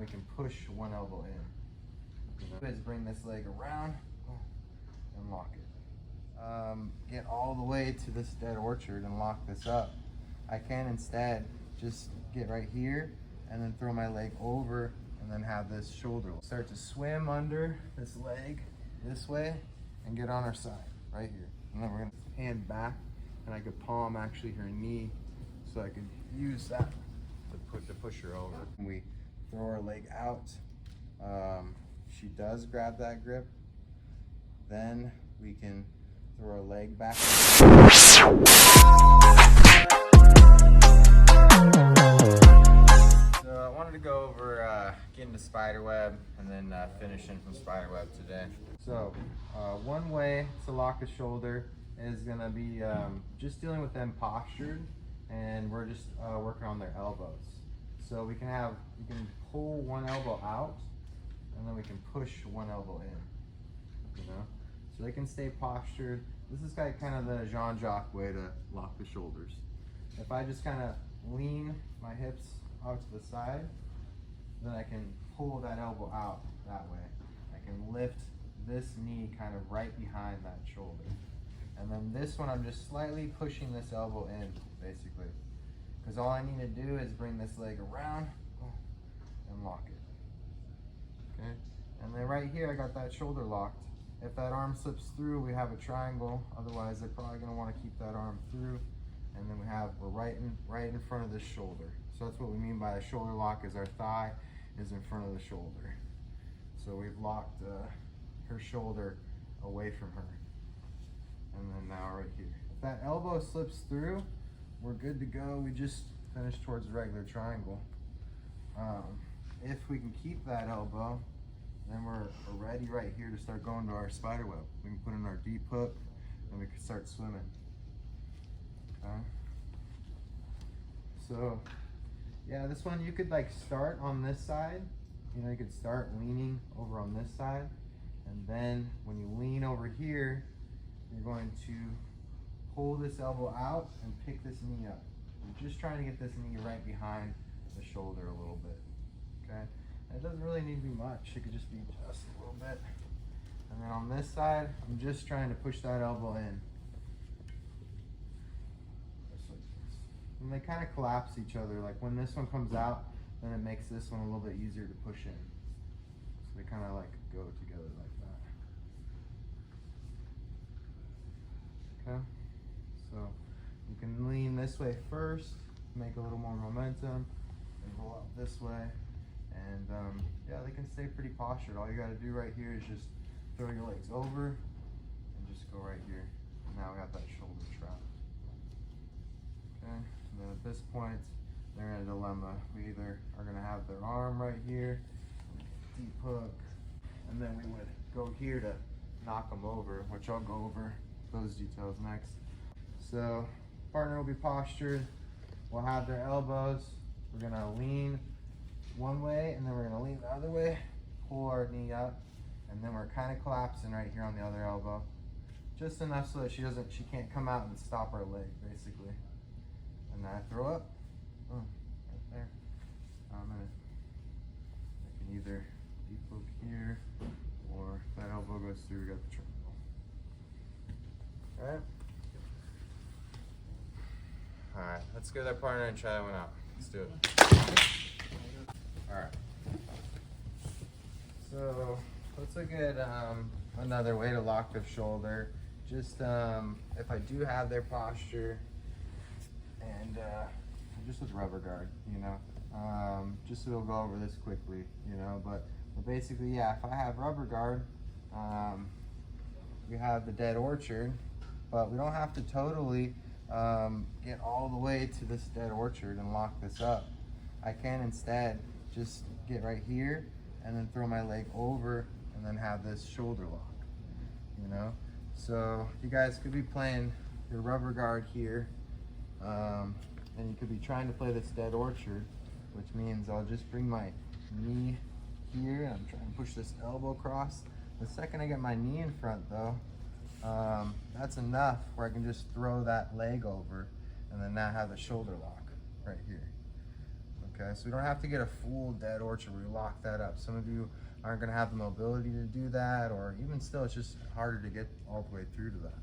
we can push one elbow in. Is bring this leg around and lock it. Get all the way to this dead orchard and lock this up. I can instead just get right here and then throw my leg over and then have this shoulder. Start to swim under this leg this way and get on our side right here. And then we're gonna hand back and I could palm actually her knee so I could use that to push her over. When we throw our leg out, she does grab that grip. Then we can throw our leg back. So I wanted to go over getting to spiderweb and then finishing from spiderweb today. So one way to lock a shoulder is gonna be just dealing with them postured, and we're just working on their elbows. So you can pull one elbow out and then we can push one elbow in, so they can stay postured. This is kind of the Jean-Jacques way to lock the shoulders. If I just kind of lean my hips out to the side, then I can pull that elbow out that way. I can lift this knee kind of right behind that shoulder. And then this one, I'm just slightly pushing this elbow in, basically. Because all I need to do is bring this leg around and lock it. Okay? And then right here, I got that shoulder locked. If that arm slips through, we have a triangle. Otherwise, they're probably gonna wanna keep that arm through. And then we're right in front of this shoulder. So that's what we mean by a shoulder lock, is our thigh is in front of the shoulder. So we've locked her shoulder away from her. And then now right here. If that elbow slips through, we're good to go. We just finished towards the regular triangle. If we can keep that elbow, then we're ready right here to start going to our spider web. We can put in our deep hook and we can start swimming. Okay. So yeah, this one you could start on this side. You could start leaning over on this side, and then when you lean over here, you're going to pull this elbow out and pick this knee up. You're just trying to get this knee right behind the shoulder a little bit. Okay? And it doesn't really need to be much. It could just be just a little bit. And then on this side, I'm just trying to push that elbow in. Just like this. And they kind of collapse each other. Like when this one comes out, then it makes this one a little bit easier to push in. So they kind of go together like that. Okay? So you can lean this way first, make a little more momentum, and roll out this way. And yeah, they can stay pretty postured. All you got to do right here is just throw your legs over and just go right here. And now we got that shoulder trapped. Okay, and then at this point, they're in a dilemma. We either are going to have their arm right here, deep hook, and then we would go here to knock them over, which I'll go over those details next. So partner will be postured. We'll have their elbows. We're going to lean one way, and then we're going to lean the other way, pull our knee up, and then we're kind of collapsing right here on the other elbow, just enough so that she can't come out and stop our leg, basically. And then I throw up, right there. I can either deep hook here, or if that elbow goes through, we got the triangle. All right. All right, let's go to that partner and try that one out. Let's do it. All right. So let's look at another way to lock their shoulder. Just if I do have their posture, and just with rubber guard, just so we'll go over this quickly, but basically, yeah, if I have rubber guard, we have the dead orchard, but we don't have to totally get all the way to this dead orchard and lock this up. I can instead just get right here and then throw my leg over and then have this shoulder lock, So you guys could be playing your rubber guard here, and you could be trying to play this dead orchard, which means I'll just bring my knee here and I'm trying to push this elbow across. The second I get my knee in front though, that's enough where I can just throw that leg over and then now have the shoulder lock right here. Okay, so we don't have to get a full dead orchard where we lock that up. Some of you aren't gonna have the mobility to do that, or even still, it's just harder to get all the way through to that.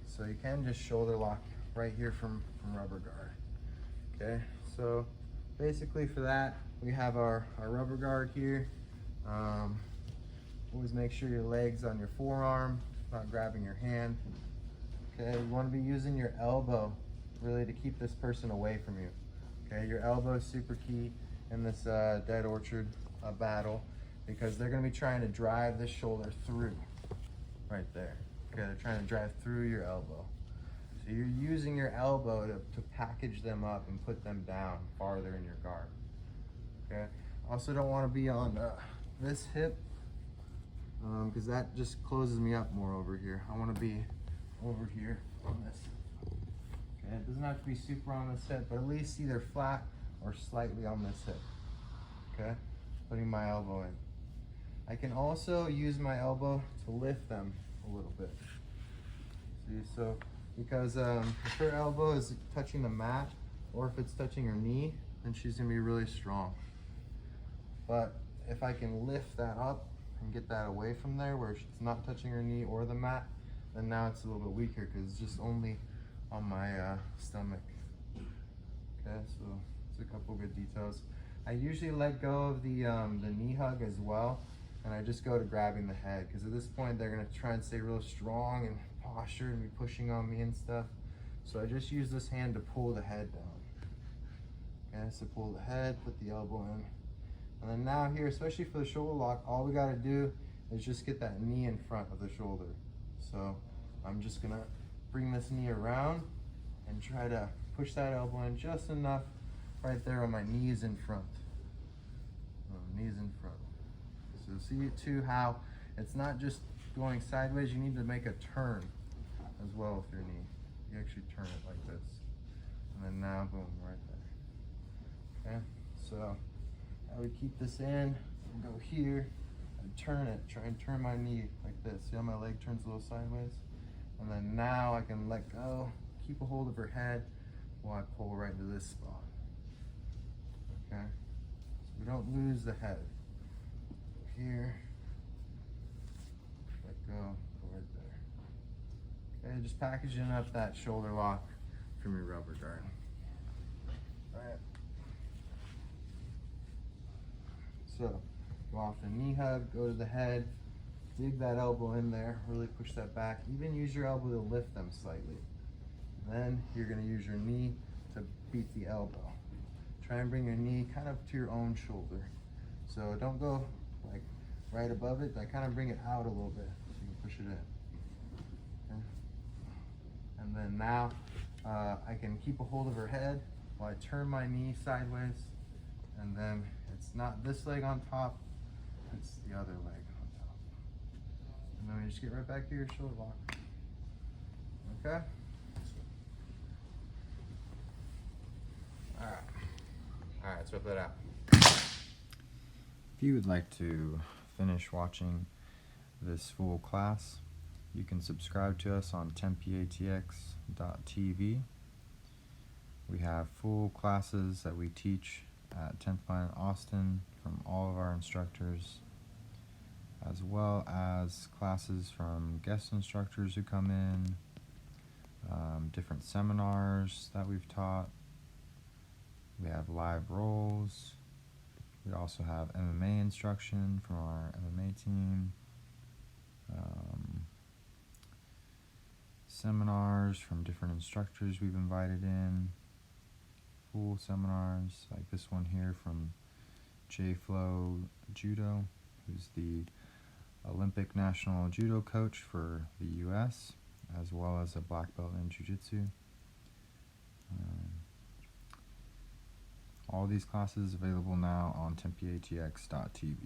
So you can just shoulder lock right here from rubber guard. Okay, so basically for that, we have our rubber guard here. Always make sure your leg's on your forearm, not grabbing your hand. Okay, you want to be using your elbow really to keep this person away from you. Okay, your elbow is super key in this dead orchard battle, because they're going to be trying to drive this shoulder through right there. Okay, they're trying to drive through your elbow. So you're using your elbow to package them up and put them down farther in your guard. Okay, also don't want to be on this hip, because that just closes me up more over here. I want to be over here on this. Okay, it doesn't have to be super on this hip, but at least either flat or slightly on this hip. Okay, putting my elbow in. I can also use my elbow to lift them a little bit. See, so because if her elbow is touching the mat, or if it's touching her knee, then she's gonna be really strong. But if I can lift that up and get that away from there where it's not touching her knee or the mat, then now it's a little bit weaker because it's just only on my stomach. Okay, so it's a couple good details. I usually let go of the knee hug as well, and I just go to grabbing the head, because at this point they're gonna try and stay real strong and posture and be pushing on me and stuff. So I just use this hand to pull the head down. Okay, so pull the head, put the elbow in. And then now here, especially for the shoulder lock, all we gotta do is just get that knee in front of the shoulder. So I'm just gonna bring this knee around and try to push that elbow in just enough right there on my knees in front. Knees in front. So see too how it's not just going sideways, you need to make a turn as well with your knee. You actually turn it like this. And then now, boom, right there. Okay, so I would keep this in and go here and turn it, try and turn my knee like this. See how my leg turns a little sideways? And then now I can let go, keep a hold of her head while I pull right to this spot. Okay, so we don't lose the head. Here, let go, go right there. Okay, just packaging up that shoulder lock from your rubber guard. Alright. So, go off the knee hug, go to the head, dig that elbow in there, really push that back. Even use your elbow to lift them slightly. Then you're going to use your knee to beat the elbow. Try and bring your knee kind of to your own shoulder. So don't go like right above it, I kind of bring it out a little bit so you can push it in. Okay. And then now I can keep a hold of her head while I turn my knee sideways, and then it's not this leg on top, it's the other leg on top. And then we just get right back to your shoulder lock. Okay? Alright. Alright, let's whip that out. If you would like to finish watching this full class, you can subscribe to us on tempeatx.tv. We have full classes that we teach at 10th Line Austin from all of our instructors, as well as classes from guest instructors who come in, different seminars that we've taught. We have live roles. We also have MMA instruction from our MMA team, seminars from different instructors we've invited in, full seminars like this one here from J-Flow Judo, who's the Olympic national judo coach for the U.S., as well as a black belt in jiu-jitsu. All these classes available now on tempeatx.tv.